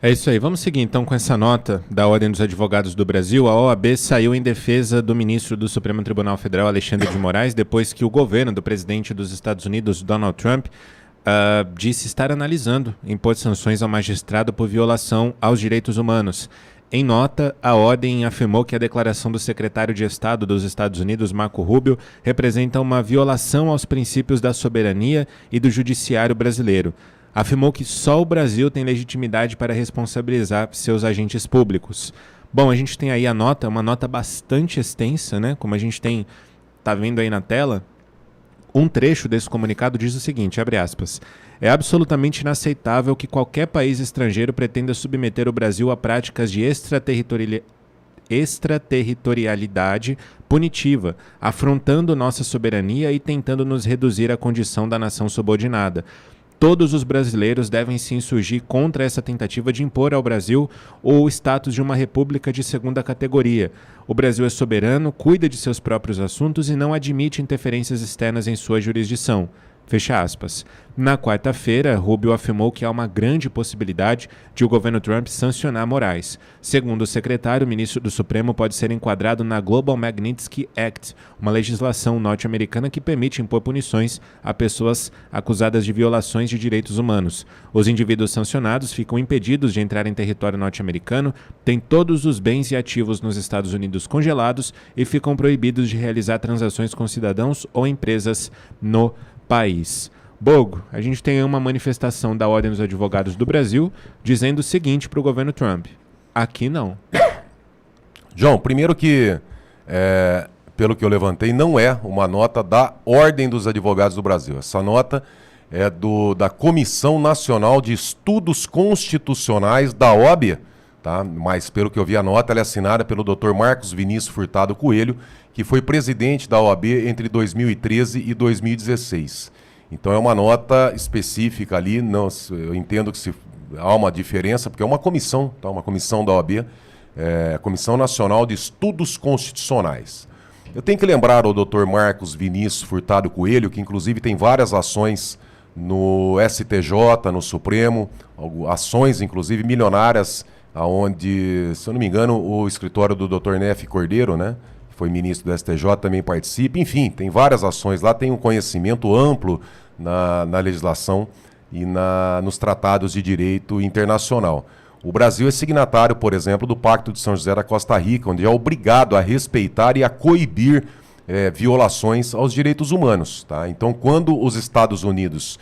É isso aí. Vamos seguir então com essa nota da Ordem dos Advogados do Brasil. A OAB saiu em defesa do ministro do Supremo Tribunal Federal, Alexandre de Moraes, depois que o governo do presidente dos Estados Unidos, Donald Trump, disse estar analisando impor sanções ao magistrado por violação aos direitos humanos. Em nota, a Ordem afirmou que a declaração do secretário de Estado dos Estados Unidos, Marco Rubio, representa uma violação aos princípios da soberania e do judiciário brasileiro. Afirmou que só o Brasil tem legitimidade para responsabilizar seus agentes públicos. Bom, a gente tem aí a nota, uma nota bastante extensa, né? Como a gente tá vendo aí na tela, um trecho desse comunicado diz o seguinte, abre aspas, é absolutamente inaceitável que qualquer país estrangeiro pretenda submeter o Brasil a práticas de extraterritorialidade punitiva, afrontando nossa soberania e tentando nos reduzir à condição da nação subordinada. Todos os brasileiros devem se insurgir contra essa tentativa de impor ao Brasil o status de uma república de segunda categoria. O Brasil é soberano, cuida de seus próprios assuntos e não admite interferências externas em sua jurisdição. Fecha aspas. Na quarta-feira, Rubio afirmou que há uma grande possibilidade de o governo Trump sancionar Moraes. Segundo o secretário, o ministro do Supremo pode ser enquadrado na Global Magnitsky Act, uma legislação norte-americana que permite impor punições a pessoas acusadas de violações de direitos humanos. Os indivíduos sancionados ficam impedidos de entrar em território norte-americano, têm todos os bens e ativos nos Estados Unidos congelados e ficam proibidos de realizar transações com cidadãos ou empresas no país. Bogo, a gente tem uma manifestação da Ordem dos Advogados do Brasil dizendo o seguinte para o governo Trump. Aqui não. João, primeiro que, pelo que eu levantei, não é uma nota da Ordem dos Advogados do Brasil. Essa nota é da Comissão Nacional de Estudos Constitucionais da OAB, tá? Mas pelo que eu vi a nota, ela é assinada pelo Dr. Marcos Vinícius Furtado Coelho, que foi presidente da OAB entre 2013 e 2016. Então é uma nota específica ali, não, eu entendo que há uma diferença, porque é uma comissão, tá? Uma comissão da OAB, Comissão Nacional de Estudos Constitucionais. Eu tenho que lembrar ao Dr. Marcos Vinícius Furtado Coelho, que inclusive tem várias ações no STJ, no Supremo, ações inclusive milionárias, onde, se eu não me engano, o escritório do Dr. Nefe Cordeiro, né, foi ministro do STJ, também participa. Enfim, tem várias ações lá, tem um conhecimento amplo na legislação e nos tratados de direito internacional. O Brasil é signatário, por exemplo, do Pacto de São José da Costa Rica, onde é obrigado a respeitar e a coibir violações aos direitos humanos, tá? Então, quando os Estados Unidos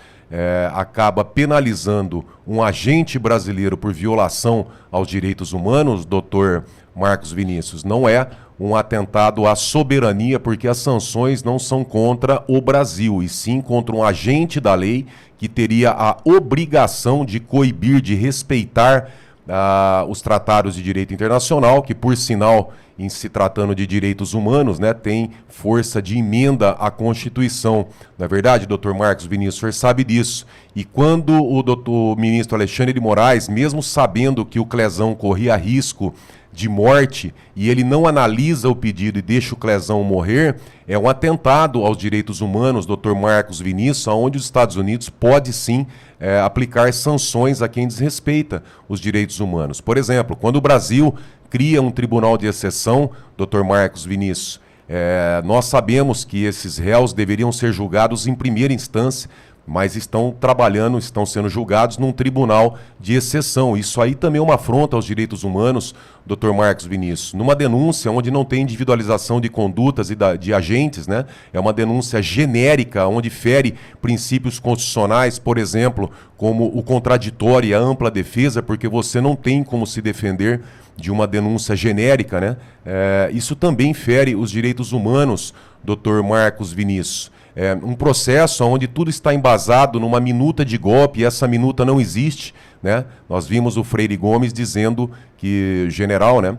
acaba penalizando um agente brasileiro por violação aos direitos humanos, doutor Marcos Vinícius, não é um atentado à soberania, porque as sanções não são contra o Brasil, e sim contra um agente da lei que teria a obrigação de coibir, de respeitar os tratados de direito internacional, que, por sinal, em se tratando de direitos humanos, né, tem força de emenda à Constituição. Na é verdade, doutor Marcos Vinícius, o senhor sabe disso. E quando o ministro Alexandre de Moraes, mesmo sabendo que o Clezão corria risco de morte e ele não analisa o pedido e deixa o Clezão morrer, é um atentado aos direitos humanos, doutor Marcos Vinícius, onde os Estados Unidos pode sim aplicar sanções a quem desrespeita os direitos humanos. Por exemplo, quando o Brasil cria um tribunal de exceção, doutor Marcos Vinícius, nós sabemos que esses réus deveriam ser julgados em primeira instância, mas estão sendo julgados num tribunal de exceção. Isso aí também é uma afronta aos direitos humanos, doutor Marcos Vinícius. Numa denúncia onde não tem individualização de condutas e de agentes, né? É uma denúncia genérica, onde fere princípios constitucionais, por exemplo, como o contraditório e a ampla defesa, porque você não tem como se defender de uma denúncia genérica, né? Isso também fere os direitos humanos, doutor Marcos Vinícius. Um processo onde tudo está embasado numa minuta de golpe, e essa minuta não existe, né? Nós vimos o Freire Gomes dizendo general, né,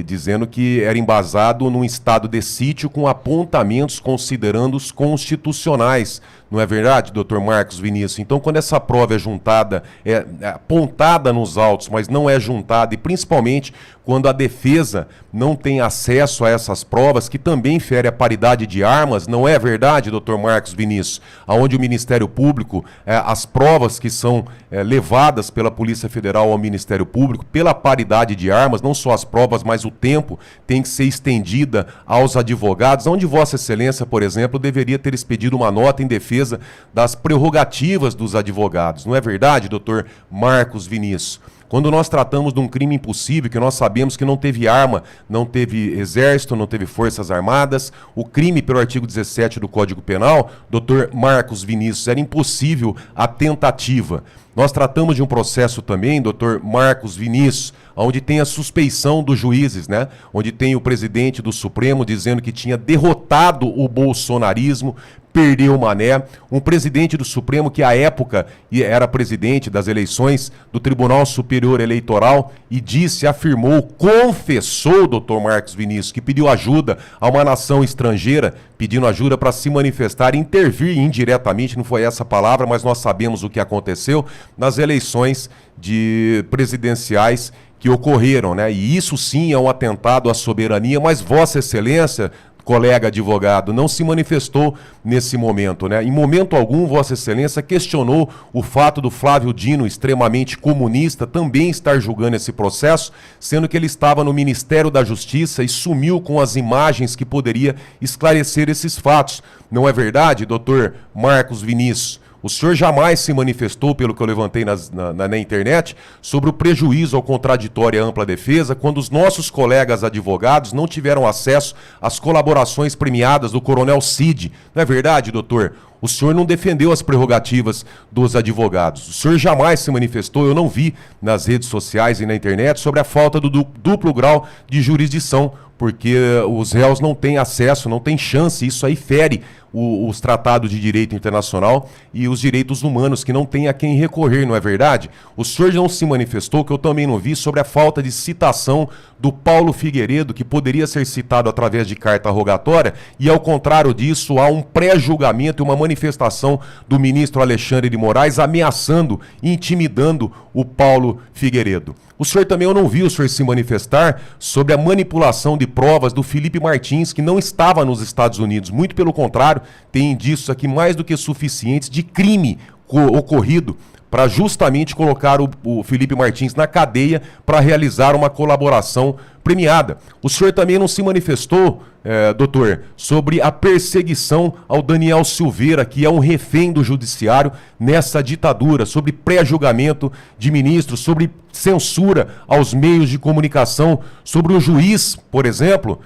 dizendo que era embasado num estado de sítio com apontamentos considerando-os constitucionais. Não é verdade, doutor Marcos Vinícius? Então, quando essa prova é juntada, é apontada nos autos, mas não é juntada, e principalmente quando a defesa não tem acesso a essas provas, que também fere a paridade de armas, não é verdade, doutor Marcos Vinícius? Onde o Ministério Público, as provas que são levadas pela Polícia Federal ao Ministério Público, pela paridade de armas, não só as provas, mas o tempo tem que ser estendida aos advogados, onde Vossa Excelência, por exemplo, deveria ter expedido uma nota em defesa das prerrogativas dos advogados. Não é verdade, doutor Marcos Vinícius? Quando nós tratamos de um crime impossível, que nós sabemos que não teve arma, não teve exército, não teve forças armadas, o crime pelo artigo 17 do Código Penal, doutor Marcos Vinícius, era impossível a tentativa. Nós tratamos de um processo também, doutor Marcos Vinícius, onde tem a suspeição dos juízes, né? Onde tem o presidente do Supremo dizendo que tinha derrotado o bolsonarismo, perdeu o Mané, um presidente do Supremo que à época era presidente das eleições do Tribunal Superior Eleitoral e disse, afirmou, confessou, doutor Marcos Vinícius, que pediu ajuda a uma nação estrangeira, pedindo ajuda para se manifestar, intervir indiretamente, não foi essa a palavra, mas nós sabemos o que aconteceu nas eleições presidenciais que ocorreram, né? E isso sim é um atentado à soberania, mas Vossa Excelência, colega advogado, não se manifestou nesse momento, né? Em momento algum, Vossa Excelência questionou o fato do Flávio Dino, extremamente comunista, também estar julgando esse processo, sendo que ele estava no Ministério da Justiça e sumiu com as imagens que poderia esclarecer esses fatos. Não é verdade, doutor Marcos Vinícius? O senhor jamais se manifestou, pelo que eu levantei na internet, sobre o prejuízo ao contraditório e à ampla defesa, quando os nossos colegas advogados não tiveram acesso às colaborações premiadas do Coronel Cid. Não é verdade, doutor? O senhor não defendeu as prerrogativas dos advogados. O senhor jamais se manifestou, eu não vi nas redes sociais e na internet, sobre a falta do duplo grau de jurisdição, porque os réus não têm acesso, não têm chance, isso aí fere os tratados de direito internacional e os direitos humanos, que não tem a quem recorrer, não é verdade? O senhor não se manifestou, que eu também não vi, sobre a falta de citação do Paulo Figueiredo, que poderia ser citado através de carta rogatória, e ao contrário disso, há um pré-julgamento e uma manifestação do ministro Alexandre de Moraes ameaçando e intimidando o Paulo Figueiredo. O senhor também, eu não vi o senhor se manifestar sobre a manipulação de provas do Felipe Martins, que não estava nos Estados Unidos. Muito pelo contrário, tem indícios aqui mais do que suficientes de crime ocorrido para justamente colocar o Felipe Martins na cadeia para realizar uma colaboração premiada. O senhor também não se manifestou, doutor, sobre a perseguição ao Daniel Silveira, que é um refém do judiciário nessa ditadura, sobre pré-julgamento de ministros, sobre censura aos meios de comunicação, sobre o juiz, por exemplo,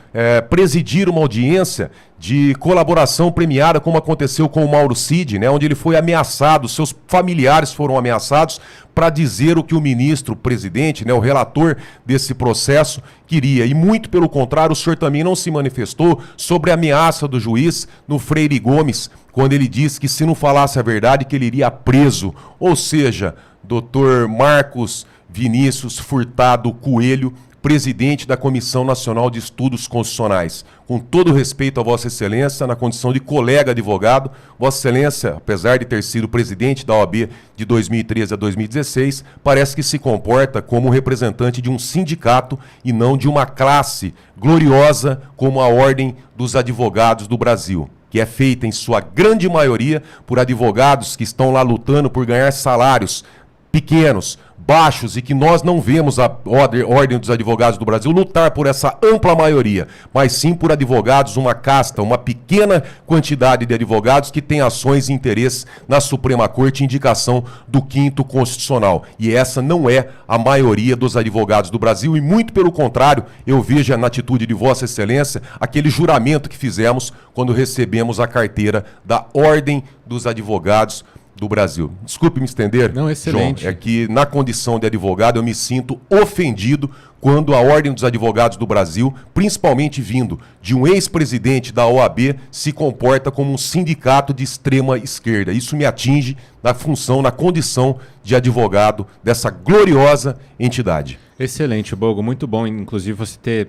presidir uma audiência de colaboração premiada, como aconteceu com o Mauro Cid, né, onde ele foi ameaçado, seus familiares foram ameaçados para dizer o que o ministro presidente, né, o relator desse processo, queria. E muito pelo contrário, o senhor também não se manifestou sobre a ameaça do juiz no Freire Gomes, quando ele disse que se não falasse a verdade, que ele iria preso. Ou seja, doutor Marcos Vinícius Furtado Coelho, presidente da Comissão Nacional de Estudos Constitucionais. Com todo respeito a Vossa Excelência, na condição de colega advogado, Vossa Excelência, apesar de ter sido presidente da OAB de 2013 a 2016, parece que se comporta como representante de um sindicato e não de uma classe gloriosa como a Ordem dos Advogados do Brasil, que é feita em sua grande maioria por advogados que estão lá lutando por ganhar salários pequenos, baixos, e que nós não vemos a Ordem dos Advogados do Brasil lutar por essa ampla maioria, mas sim por advogados, uma casta, uma pequena quantidade de advogados que tem ações e interesses na Suprema Corte, indicação do 5º Constitucional. E essa não é a maioria dos advogados do Brasil, e muito pelo contrário, eu vejo na atitude de Vossa Excelência aquele juramento que fizemos quando recebemos a carteira da Ordem dos Advogados do Brasil. Desculpe me estender, não, excelente. João, é que na condição de advogado eu me sinto ofendido quando a Ordem dos Advogados do Brasil, principalmente vindo de um ex-presidente da OAB, se comporta como um sindicato de extrema esquerda. Isso me atinge na função, na condição de advogado dessa gloriosa entidade. Excelente, Bogo, muito bom, inclusive, você ter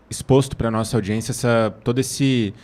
exposto para a nossa audiência todo esse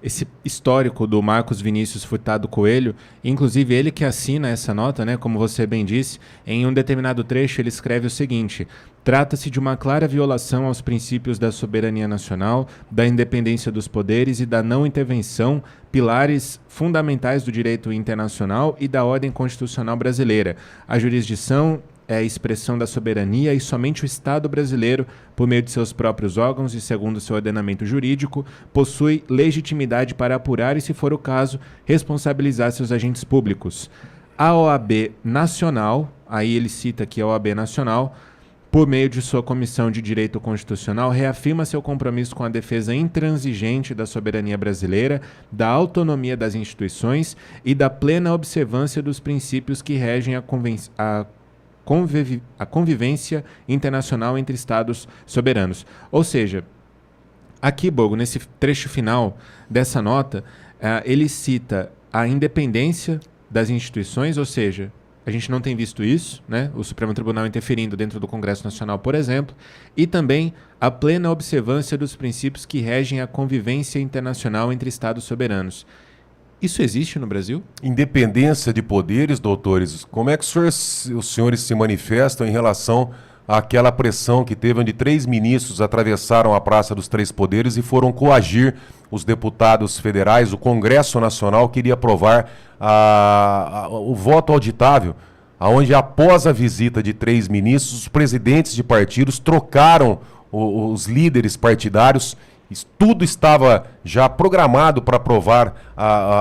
esse histórico do Marcos Vinícius Furtado Coelho, inclusive ele que assina essa nota, né, como você bem disse, em um determinado trecho ele escreve o seguinte: trata-se de uma clara violação aos princípios da soberania nacional, da independência dos poderes e da não intervenção, pilares fundamentais do direito internacional e da ordem constitucional brasileira. A jurisdição é a expressão da soberania e somente o Estado brasileiro, por meio de seus próprios órgãos e segundo seu ordenamento jurídico, possui legitimidade para apurar e, se for o caso, responsabilizar seus agentes públicos. A OAB Nacional, aí ele cita aqui a OAB Nacional, por meio de sua Comissão de Direito Constitucional, reafirma seu compromisso com a defesa intransigente da soberania brasileira, da autonomia das instituições e da plena observância dos princípios que regem a convivência internacional entre Estados soberanos. Ou seja, aqui, Bogo, nesse trecho final dessa nota, ele cita a independência das instituições, ou seja, a gente não tem visto isso, né? O Supremo Tribunal interferindo dentro do Congresso Nacional, por exemplo, e também a plena observância dos princípios que regem a convivência internacional entre Estados soberanos. Isso existe no Brasil? Independência de poderes, doutores, como é que os senhores se manifestam em relação àquela pressão que teve, onde 3 ministros atravessaram a Praça dos Três Poderes e foram coagir os deputados federais? O Congresso Nacional queria aprovar o voto auditável, onde após a visita de 3 ministros, os presidentes de partidos trocaram os líderes partidários. Tudo estava já programado para aprovar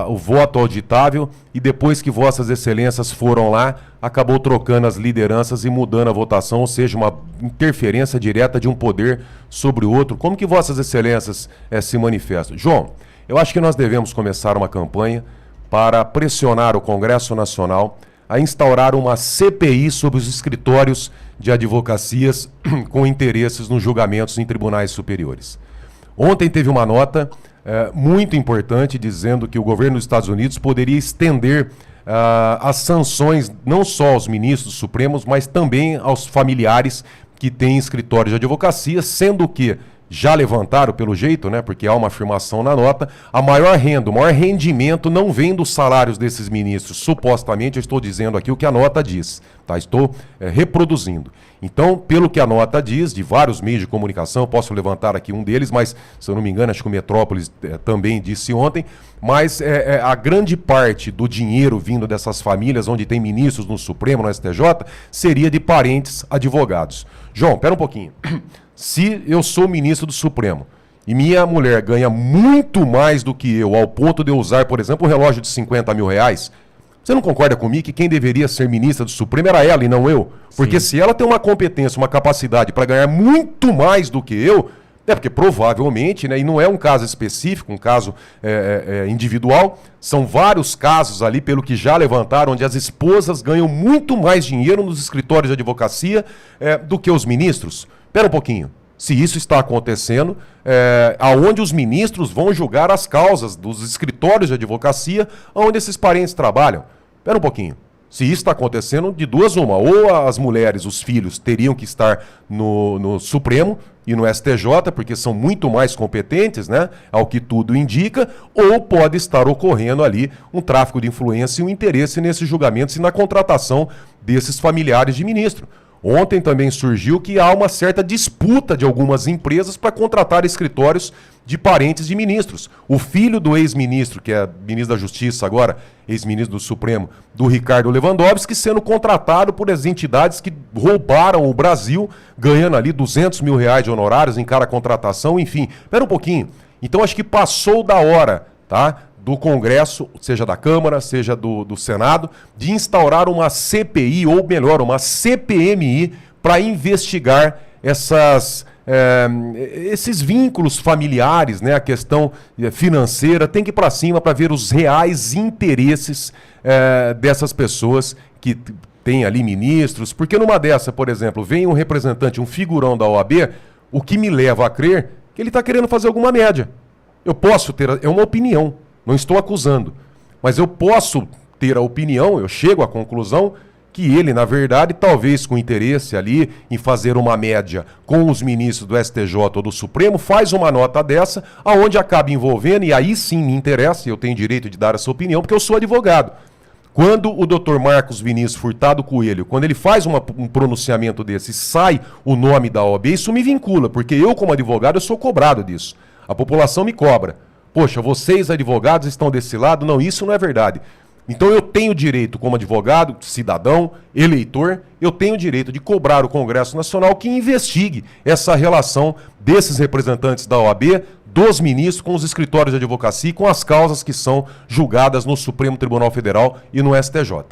o voto auditável, e depois que vossas excelências foram lá, acabou trocando as lideranças e mudando a votação, ou seja, uma interferência direta de um poder sobre o outro. Como que vossas excelências se manifestam? João, eu acho que nós devemos começar uma campanha para pressionar o Congresso Nacional a instaurar uma CPI sobre os escritórios de advocacias com interesses nos julgamentos em tribunais superiores. Ontem teve uma nota muito importante dizendo que o governo dos Estados Unidos poderia estender as sanções não só aos ministros supremos, mas também aos familiares que têm escritórios de advocacia, sendo que já levantaram, pelo jeito, né, porque há uma afirmação na nota, a maior renda, o maior rendimento não vem dos salários desses ministros. Supostamente, eu estou dizendo aqui o que a nota diz, tá? Estou reproduzindo. Então, pelo que a nota diz, de vários meios de comunicação, eu posso levantar aqui um deles, mas, se eu não me engano, acho que o Metrópolis também disse ontem, mas a grande parte do dinheiro vindo dessas famílias, onde tem ministros no Supremo, no STJ, seria de parentes advogados. João, pera um pouquinho. Se eu sou ministro do Supremo e minha mulher ganha muito mais do que eu, ao ponto de eu usar, por exemplo, um relógio de 50 mil reais, você não concorda comigo que quem deveria ser ministra do Supremo era ela e não eu? Porque se ela tem uma competência, uma capacidade para ganhar muito mais do que eu, porque provavelmente, né, e não é um caso específico, um caso individual, são vários casos ali, pelo que já levantaram, onde as esposas ganham muito mais dinheiro nos escritórios de advocacia do que os ministros. Espera um pouquinho. Se isso está acontecendo, aonde os ministros vão julgar as causas dos escritórios de advocacia onde esses parentes trabalham? Espera um pouquinho. Se isso está acontecendo, de duas uma. Ou as mulheres, os filhos, teriam que estar no Supremo e no STJ, porque são muito mais competentes, né, ao que tudo indica, ou pode estar ocorrendo ali um tráfico de influência e um interesse nesses julgamentos e na contratação desses familiares de ministro. Ontem também surgiu que há uma certa disputa de algumas empresas para contratar escritórios de parentes de ministros. O filho do ex-ministro, que é ministro da Justiça agora, ex-ministro do Supremo, do Ricardo Lewandowski, sendo contratado por as entidades que roubaram o Brasil, ganhando ali 200 mil reais de honorários em cada contratação, enfim. Espera um pouquinho. Então acho que passou da hora, tá, do Congresso, seja da Câmara, seja do Senado, de instaurar uma CPI, ou melhor, uma CPMI, para investigar esses vínculos familiares, né, a questão financeira. Tem que ir para cima para ver os reais interesses dessas pessoas que têm ali ministros. Porque numa dessa, por exemplo, vem um representante, um figurão da OAB, o que me leva a crer que ele está querendo fazer alguma média. Eu posso ter, é uma opinião, não estou acusando, mas eu posso ter a opinião, eu chego à conclusão que ele, na verdade, talvez com interesse ali em fazer uma média com os ministros do STJ ou do Supremo, faz uma nota dessa, aonde acaba envolvendo, e aí sim me interessa, e eu tenho direito de dar essa opinião, porque eu sou advogado. Quando o Dr. Marcos Vinícius Furtado Coelho, quando ele faz um pronunciamento desse, sai o nome da OAB, isso me vincula, porque eu, como advogado, eu sou cobrado disso. A população me cobra. Poxa, vocês advogados estão desse lado? Não, isso não é verdade. Então eu tenho direito, como advogado, cidadão, eleitor, eu tenho direito de cobrar o Congresso Nacional que investigue essa relação desses representantes da OAB, dos ministros, com os escritórios de advocacia e com as causas que são julgadas no Supremo Tribunal Federal e no STJ.